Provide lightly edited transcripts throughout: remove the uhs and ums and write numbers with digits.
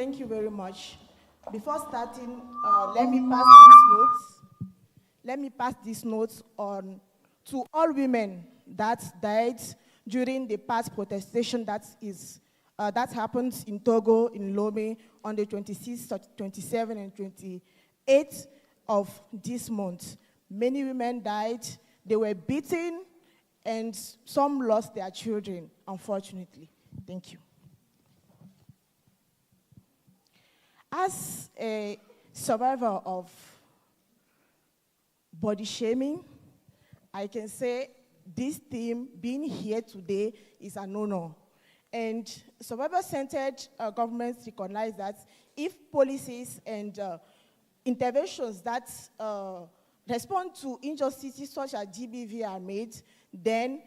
Thank you very much. Before starting, let me pass these notes on to all women that died during the past protestation that happened in Togo, in Lomé, on the 26th, 27th, and 28th of this month. Many women died. They were beaten, and some lost their children, unfortunately. Thank you. As a survivor of body shaming, I can say this theme, being here today, is an honor. And survivor-centered governments recognize that if policies and interventions that respond to injustices such as GBV are made, then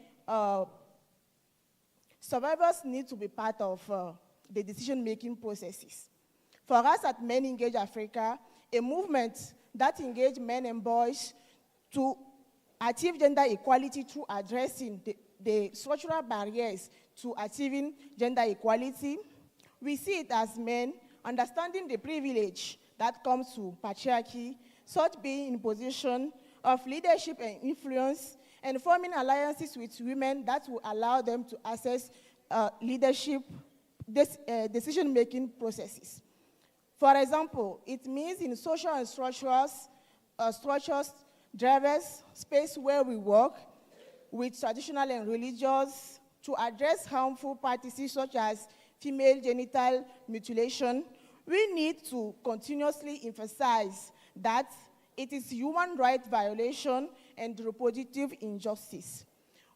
survivors need to be part of the decision-making processes. For us at Men Engage Africa, a movement that engages men and boys to achieve gender equality through addressing the structural barriers to achieving gender equality, we see it as men understanding the privilege that comes to patriarchy, such being in position of leadership and influence, and forming alliances with women that will allow them to access leadership decision-making processes. For example, it means in social and structures, drivers, space where we work with traditional and religious to address harmful practices such as female genital mutilation. We need to continuously emphasize that it is human rights violation and reproductive injustice.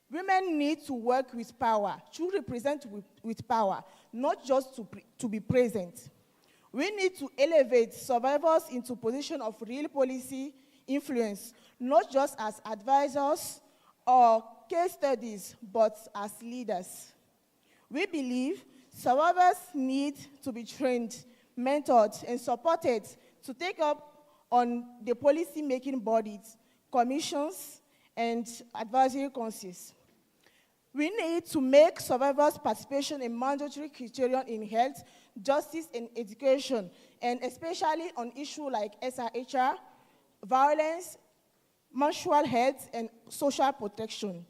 Women need to work with power, to represent with power, not just to be present. We need to elevate survivors into position of real policy influence, not just as advisors or case studies, but as leaders. We believe survivors need to be trained, mentored, and supported to take up on the policy-making bodies, commissions, and advisory councils. We need to make survivors' participation a mandatory criterion in health, justice, and education, and especially on issues like SRHR, violence, menstrual health, and social protection.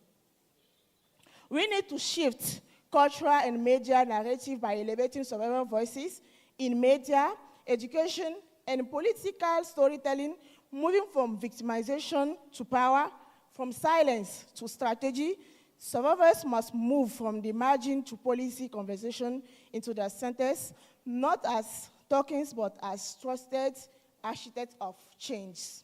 We need to shift cultural and media narrative by elevating survivor voices in media, education, and political storytelling, moving from victimization to power, from silence to strategy. Survivors must move from the margin to policy conversation into the centers, not as tokens, but as trusted architects of change.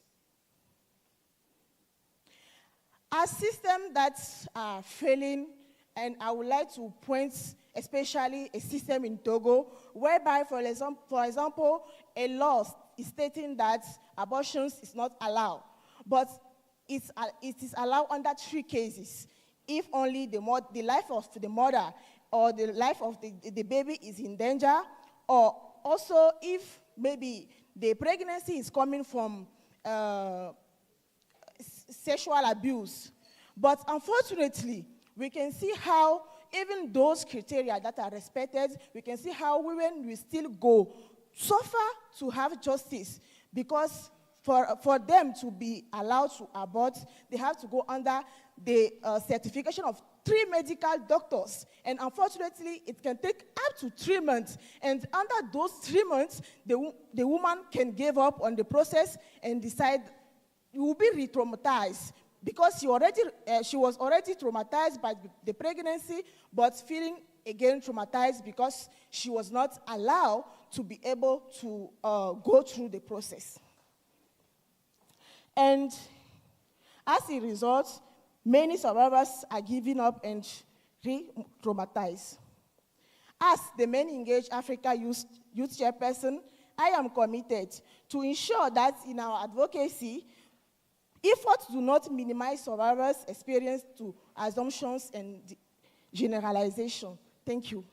As systems that are failing, and I would like to point especially a system in Togo, whereby, for example, a law is stating that abortions is not allowed, but it is allowed under 3 cases. If only the life of the mother or the life of the baby is in danger, or also if maybe the pregnancy is coming from sexual abuse. But unfortunately, we can see how even those criteria that are respected, we can see how women will still go suffer to have justice, because for them to be allowed to abort, they have to go under the certification of 3 medical doctors. And unfortunately, it can take up to 3 months. And under those 3 months, the woman can give up on the process and decide you will be re-traumatized, because she was already traumatized by the pregnancy, but feeling again traumatized because she was not allowed to be able to go through the process. And as a result, many survivors are giving up and re-traumatized. As the Men Engage Africa Youth Chairperson, I am committed to ensure that in our advocacy, efforts do not minimize survivors' experience to assumptions and generalization. Thank you.